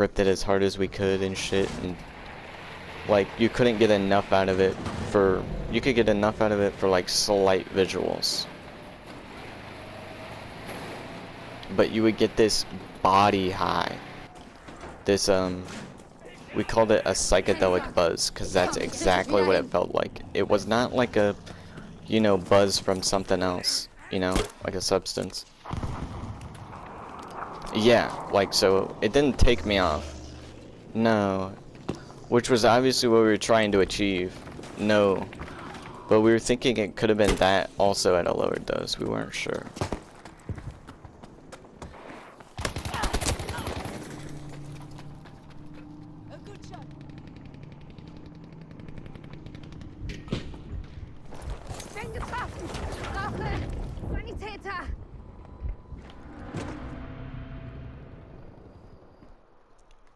ripped it as hard as we could and shit, and like you couldn't get enough out of it for, you could get enough out of it for like slight visuals, but you would get this body high, this we called it a psychedelic buzz, because that's exactly what it felt like. It was not like a, you know, buzz from something else, you know, like a substance. Yeah, like, so it didn't take me off. No. Which was obviously what we were trying to achieve. No. But we were thinking it could have been that also at a lower dose. We weren't sure.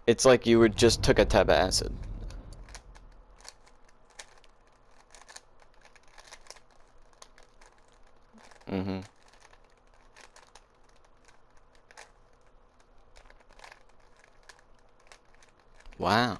It's like you were just took a tab of acid. Mm-hmm. Wow.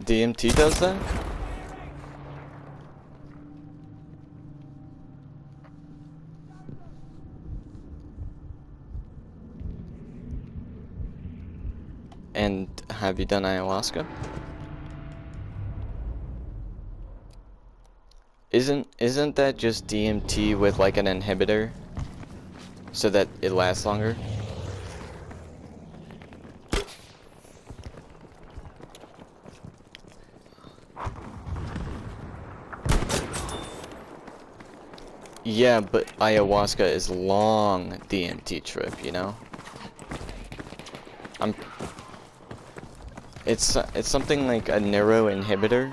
DMT does that? And have you done ayahuasca? Isn't that just DMT with like an inhibitor so that it lasts longer? Yeah, but ayahuasca is long DMT trip, you know? It's something like a neuroinhibitor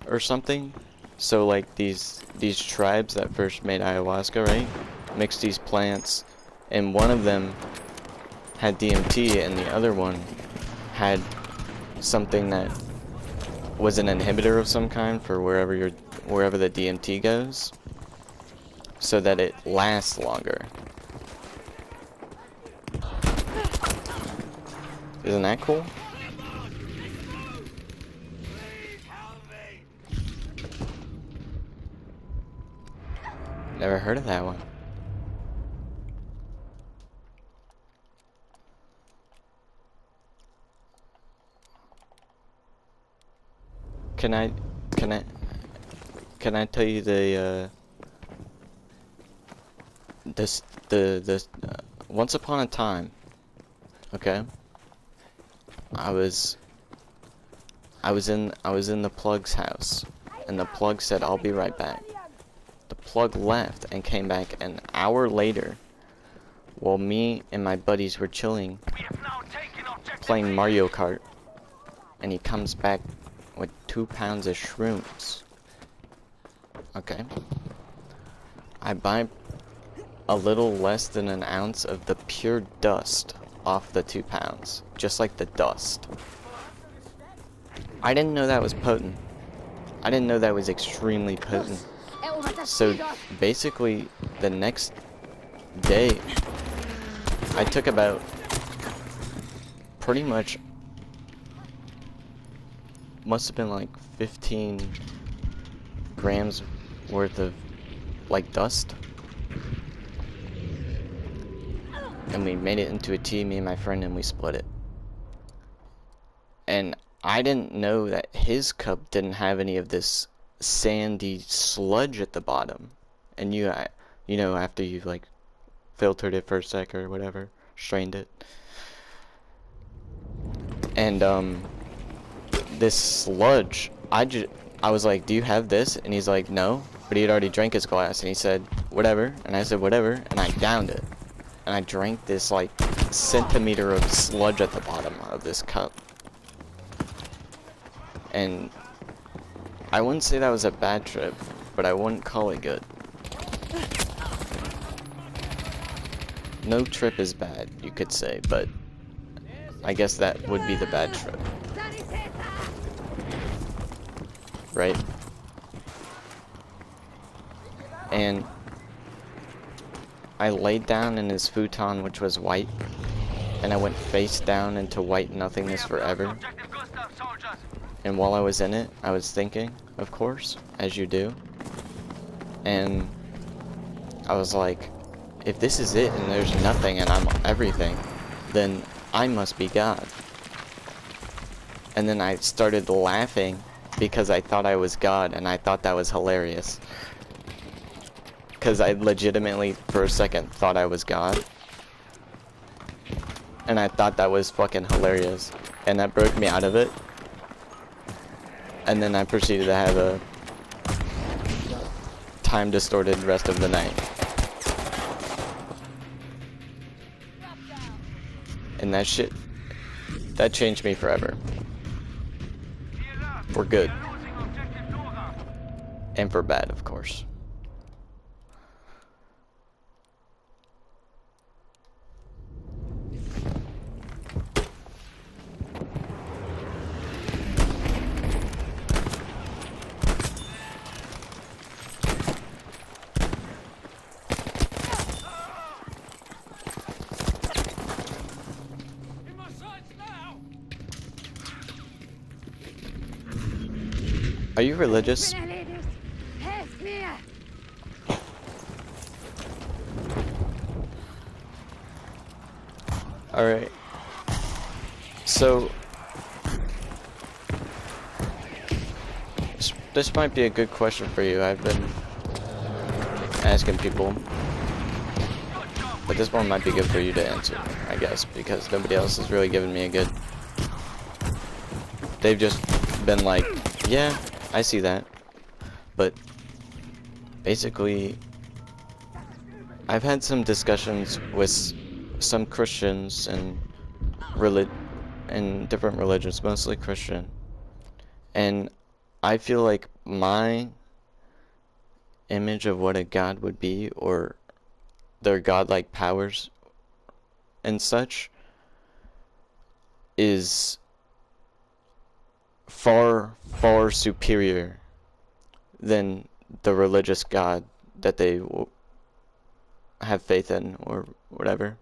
or something. So like these tribes that first made ayahuasca, right? Mixed these plants, and one of them had DMT and the other one had something that was an inhibitor of some kind for wherever the DMT goes, so that it lasts longer. Isn't that cool? Never heard of that one. Can I tell you the once upon a time, okay? I was in the plug's house, and the plug said, "I'll be right back." The plug left and came back an hour later, while me and my buddies were chilling, playing Mario Kart, and he comes back with 2 pounds of shrooms. Okay. I buy a little less than an ounce of the pure dust off the 2 pounds, just like the dust. I didn't know that was potent. I didn't know that was extremely potent. So basically the next day I took about pretty much, must have been like 15 grams worth of like dust, and we made it into a tea, me and my friend, and we split it. And I didn't know that his cup didn't have any of this sandy sludge at the bottom. And you know, after you've like filtered it for a sec or whatever, strained it, and this sludge, I was like, "Do you have this?" And he's like, "No," but he had already drank his glass, and he said, "Whatever," and I said, "Whatever," and I downed it, and I drank this like centimeter of sludge at the bottom of this cup. And I wouldn't say that was a bad trip, but I wouldn't call it good. No trip is bad, you could say, but I guess that would be the bad trip, right? And I laid down in his futon, which was white, and I went face down into white nothingness forever. And while I was in it, I was thinking, of course, as you do. And I was like, if this is it and there's nothing and I'm everything, then I must be God. And then I started laughing because I thought I was God, and I thought that was hilarious. Because I legitimately, for a second, thought I was God. And I thought that was fucking hilarious. And that broke me out of it. And then I proceeded to have a time distorted rest of the night. And that shit, that changed me forever. For good. And for bad, of course. Are you religious? Alright. So, this might be a good question for you. I've been asking people. But this one might be good for you to answer, I guess, because nobody else has really given me a good... They've just been like, yeah, I see that. But basically, I've had some discussions with some Christians and different religions, mostly Christian. And I feel like my image of what a god would be, or their godlike powers and such, is far, far superior than the religious god that they have faith in, or whatever.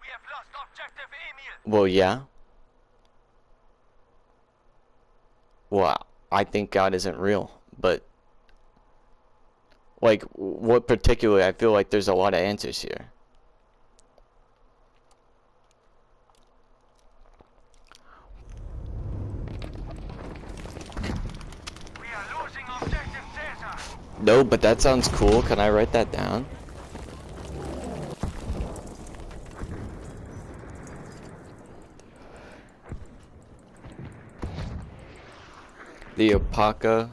We have lost objective Emil. Well, yeah. Well, I think God isn't real, but like, what particularly? I feel like there's a lot of answers here. We are losing objective Caesar. No, but that sounds cool. Can I write that down? The Opaka.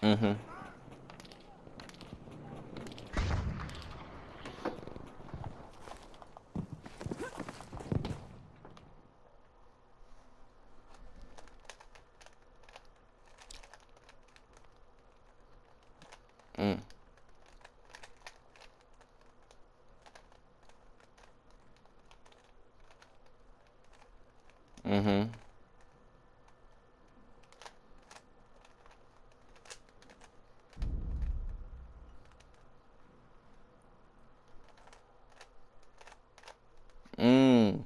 Mm-hmm. Mm. Mm-hmm. Mm.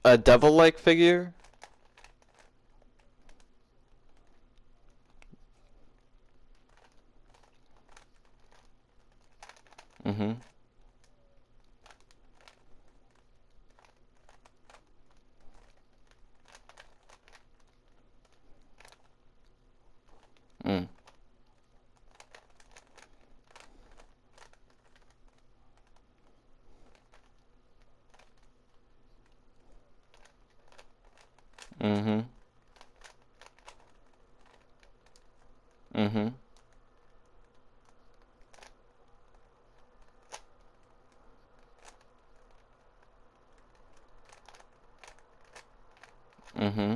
A devil-like figure? Mm-hmm. Mm. Mm-hmm. Mm-hmm. Mm-hmm.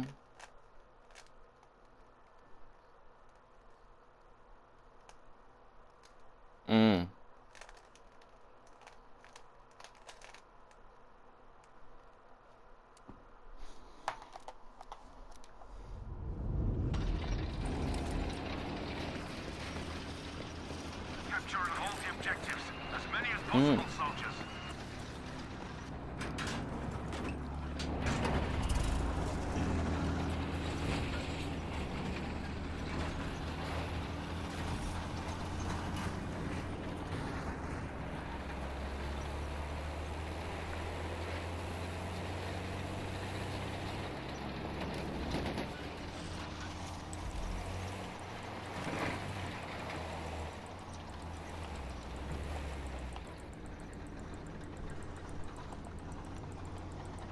Mm. Capture and hold the objectives. As many as possible, soldiers.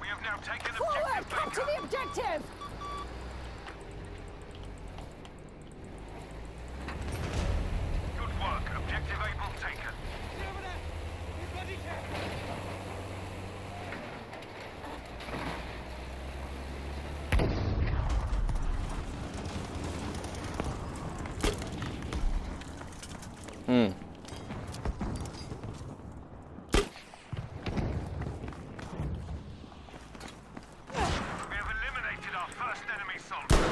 We have now taken Forward! objective Capture Baker. the objective! Good work. Objective Able taken. Mm. We have eliminated our first enemy soldier.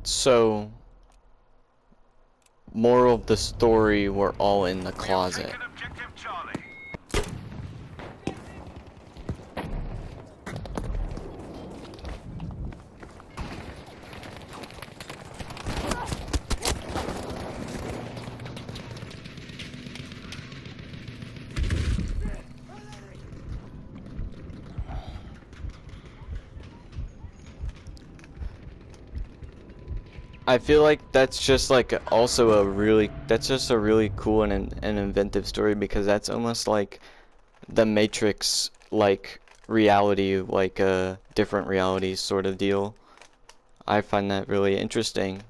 So, moral of the story, we're all in the closet. Taken objective Charlie. I feel like that's just like also that's just a really cool and an inventive story, because that's almost like the Matrix like reality, like a different reality sort of deal. I find that really interesting.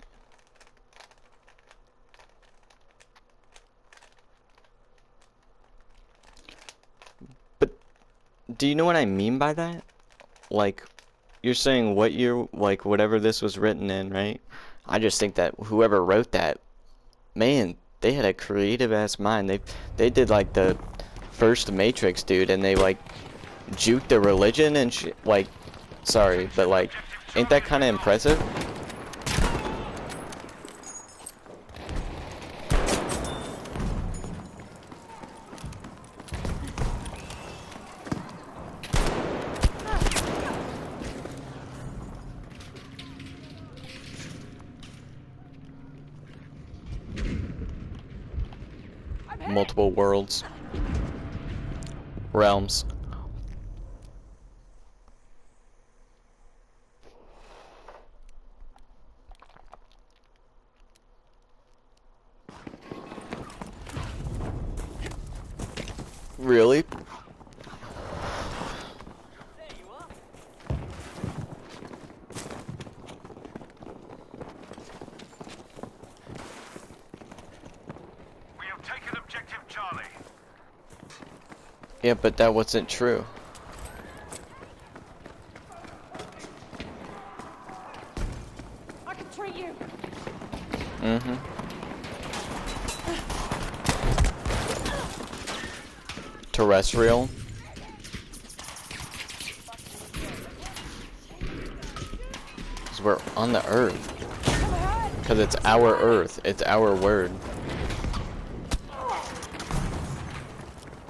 But do you know what I mean by that? Like, you're saying what year, like whatever this was written in, right? I just think that whoever wrote that, man, they had a creative ass mind. They did like the first Matrix, dude, and they like juked the religion and shit. Like, sorry, but like, ain't that kind of impressive? Multiple worlds, realms. Really? We have taken objective Charlie. Yeah, but that wasn't true. I can treat you! Mm-hmm. Terrestrial. Because we're on the Earth. Because it's our Earth. It's our word.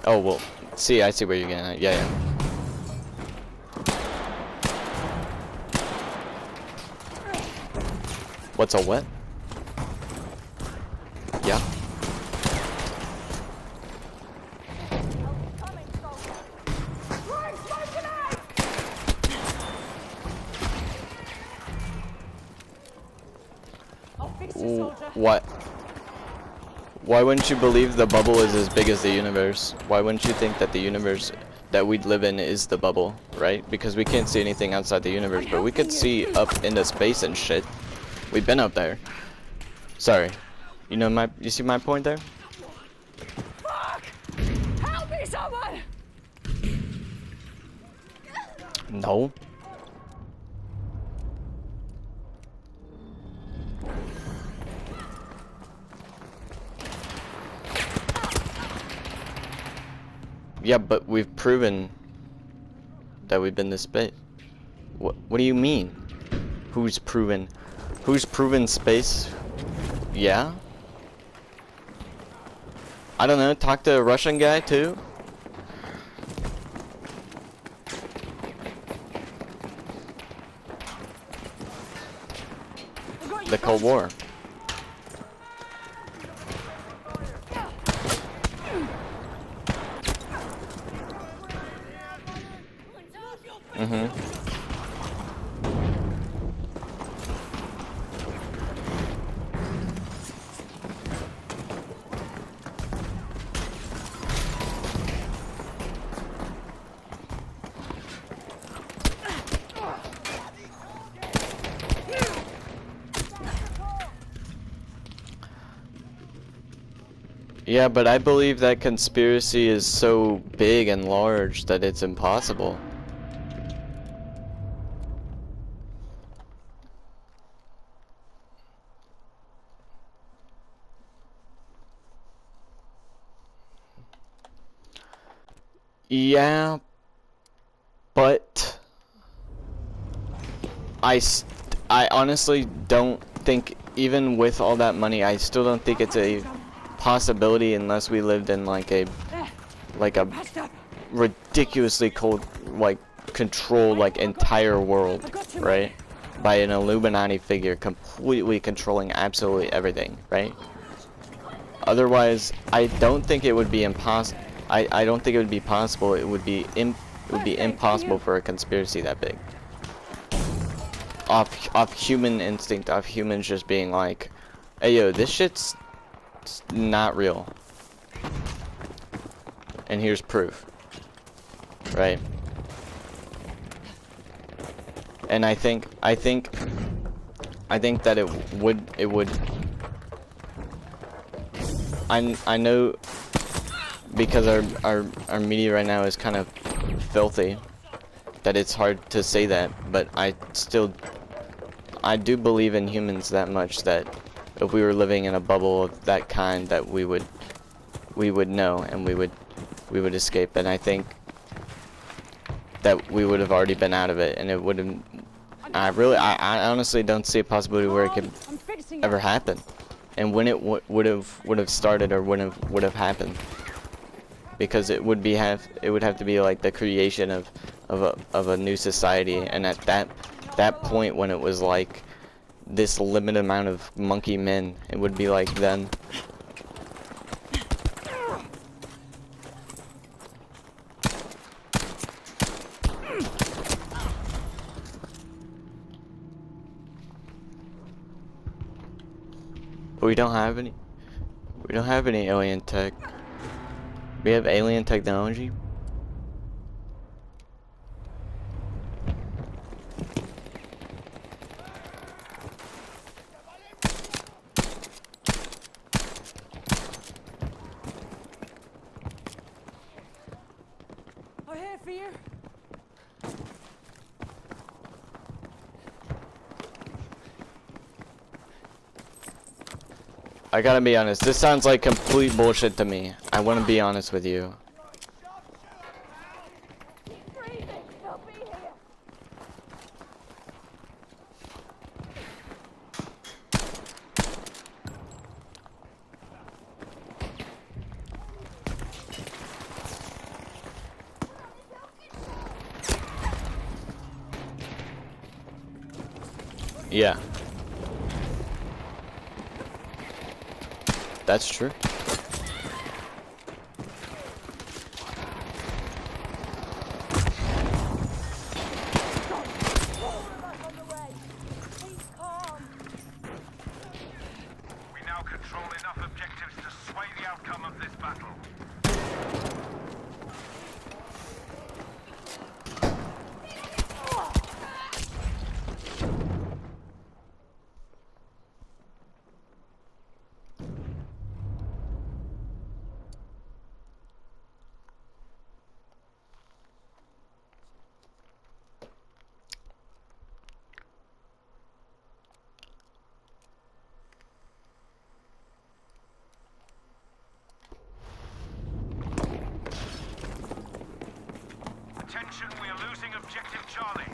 Oh, well, see, I see where you're getting at. Yeah, yeah. What's a what? Yeah. What? Why wouldn't you believe the bubble is as big as the universe? Why wouldn't you think that the universe that we live in is the bubble, right? Because we can't see anything outside the universe, but we could see up into space and shit. We've been up there. Sorry. You see my point there? Fuck! Help me, someone! No. Yeah, but we've proven that we've been this big. What do you mean? Who's proven? Who's proven space? Yeah? I don't know, talk to a Russian guy too? The Cold War. Yeah, but I believe that conspiracy is so big and large that it's impossible. Yeah, but I honestly don't think, even with all that money, I still don't think it's a possibility unless we lived in like a ridiculously cold, like controlled like entire world, right? By an Illuminati figure completely controlling absolutely everything, right? Otherwise, I don't think it would be impossible. I don't think it would be possible. It would be impossible for a conspiracy that big. Off human instinct, of humans just being like, hey yo, this shit's not real. And here's proof. Right? And I think that it would I know, because our media right now is kind of filthy, that it's hard to say that, but I do believe in humans that much that if we were living in a bubble of that kind, that we would know, and we would escape. And I think that we would have already been out of it, and it wouldn't. I honestly don't see a possibility where it could ever happen, and when it would have started or would have happened, because it would have to be like the creation of a new society, and at that point when it was like this limited amount of monkey men, it would be like then. But we don't have any alien tech. We have alien technology. I'm here for you. I gotta be honest, this sounds like complete bullshit to me. I want to be honest with you. Keep breathing. They'll be here. Yeah. That's true. We now Attention, we are losing objective Charlie.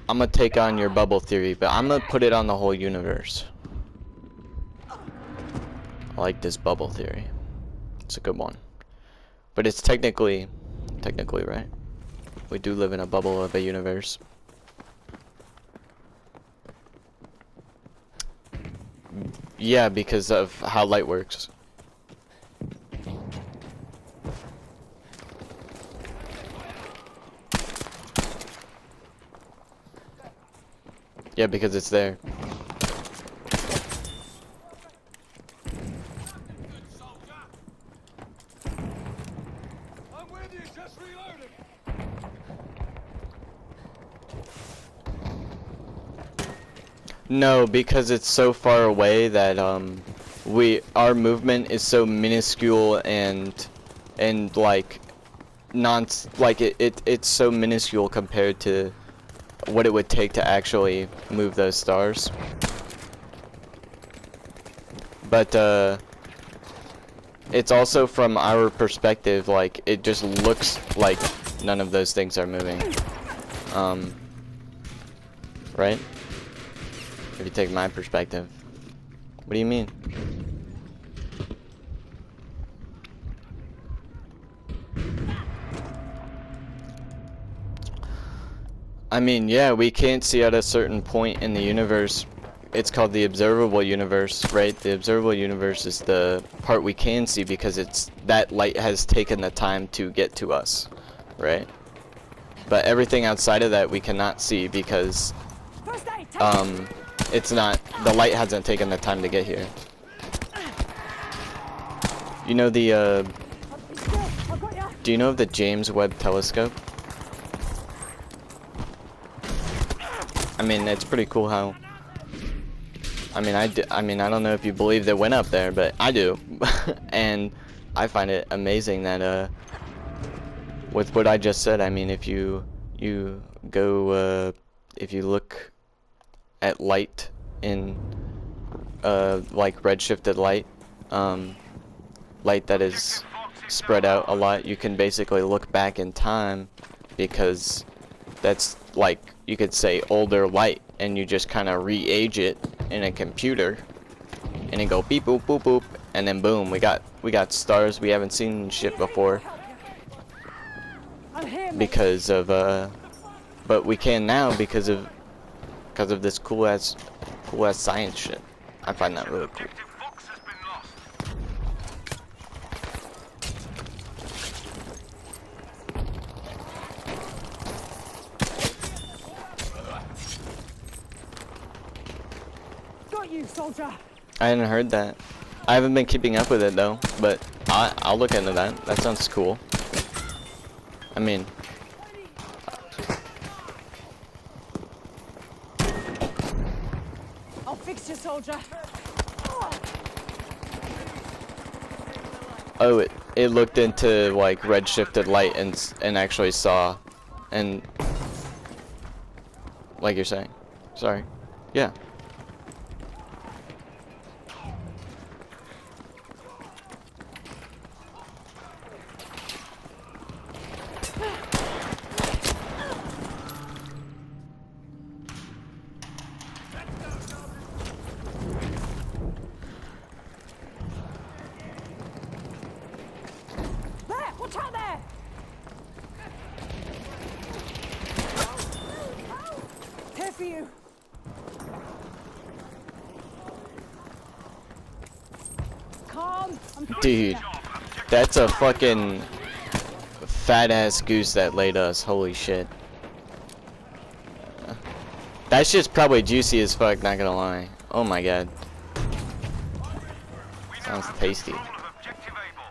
I'm gonna take on your bubble theory, but I'm gonna put it on the whole universe. I like this bubble theory. It's a good one. But it's technically right. We do live in a bubble of a universe. Yeah, because of how light works. Yeah, because it's there. I'm with you, just reloading. No, because it's so far away that our movement is so minuscule and like it's so minuscule compared to what it would take to actually move those stars. But it's also from our perspective, like it just looks like none of those things are moving. Right? If you take my perspective. What do you mean? I mean, yeah, we can't see at a certain point in the universe. It's called the observable universe, right? The observable universe is the part we can see because it's that light has taken the time to get to us, right? But everything outside of that we cannot see because it's not, the light hasn't taken the time to get here. You know the do you know of the James Webb Telescope? I mean, it's pretty cool how, I mean, I don't know if you believe they went up there, but I do. And I find it amazing that, with what I just said, I mean, if you go, if you look at light in, like redshifted light, light that is spread out a lot, you can basically look back in time because that's like, you could say older light, and you just kind of re-age it in a computer and then go beep boop boop boop, and then boom, we got stars we haven't seen shit before because of but we can now because of this cool ass science shit. I find that really cool. Objective Fox has been lost. Got you, soldier. I hadn't heard that. I haven't been keeping up with it though, but I'll look into that. That sounds cool. I mean, I'll fix you, soldier. oh, it looked into like redshifted light and actually saw, and like you're saying, sorry, yeah. There, watch out there. Here for you. Calm. I'm Dude, that's a fucking fat ass goose that laid us. Holy shit. That shit's probably juicy as fuck, not gonna lie. Oh my god. Sounds tasty. Control of objective Able.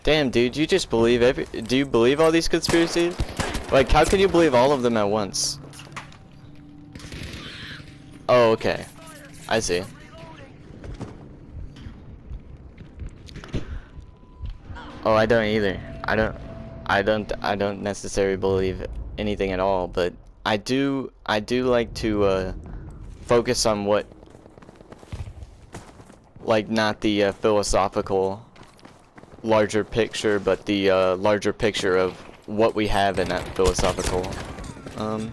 Damn, dude, you just believe do you believe all these conspiracies? Like, how can you believe all of them at once? Oh, okay. I see. Oh, I don't either. I don't necessarily believe anything at all, but I do like to focus on what, like, not the philosophical larger picture, but the larger picture of what we have in that philosophical and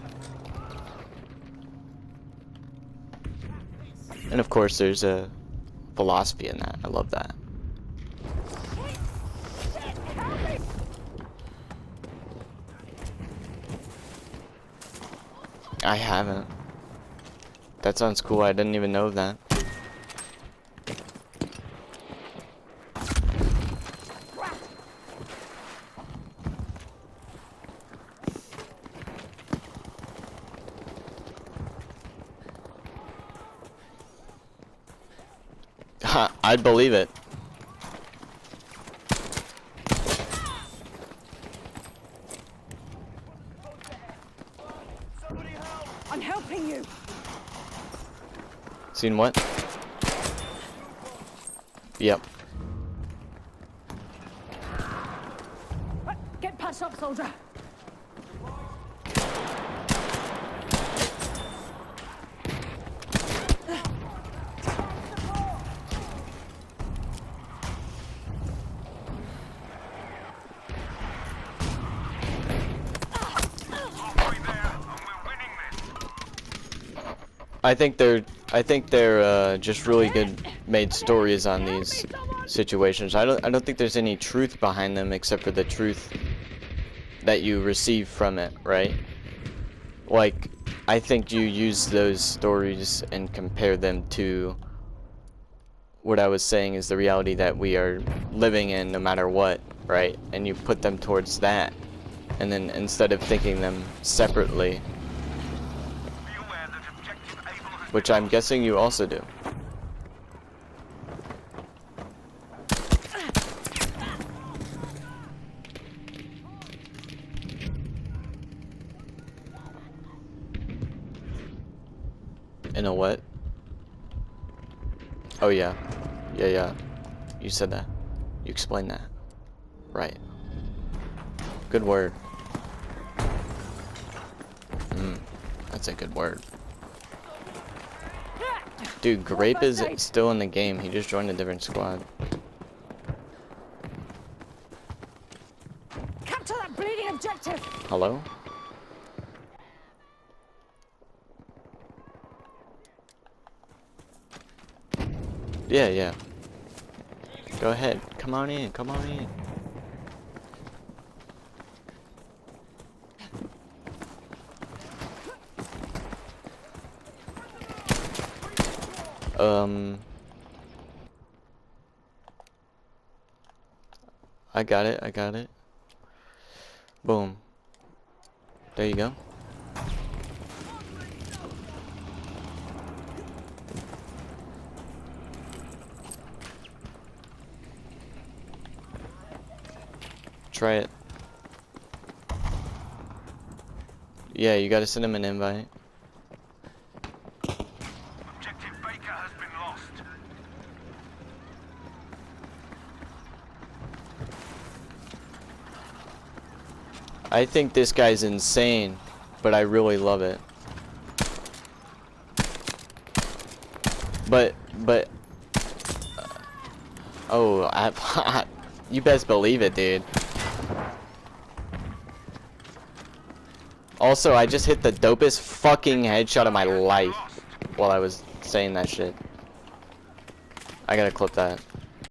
of course there's a philosophy in that. I love that. I haven't. That sounds cool. I didn't even know that. I'd believe it. I'm helping you. Seen what? Yep. Get patched up, soldier. I think they're just really good made stories on these situations. I don't think there's any truth behind them except for the truth that you receive from it, right? Like, I think you use those stories and compare them to what I was saying is the reality that we are living in no matter what, right? And you put them towards that. And then instead of thinking them separately, which I'm guessing you also do. In a what? Oh yeah. Yeah. You said that. You explained that. Right. Good word. That's a good word. Dude, Grape is still in the game. He just joined a different squad. Capture that bleeding objective. Hello? Yeah. Go ahead. Come on in. I got it. Boom. There you go. Try it. Yeah, you gotta send him an invite. Objective Baker has been lost. I think this guy's insane, but I really love it. But oh, you best believe it, dude. Also, I just hit the dopest fucking headshot of my life while I was saying that shit. I gotta clip that.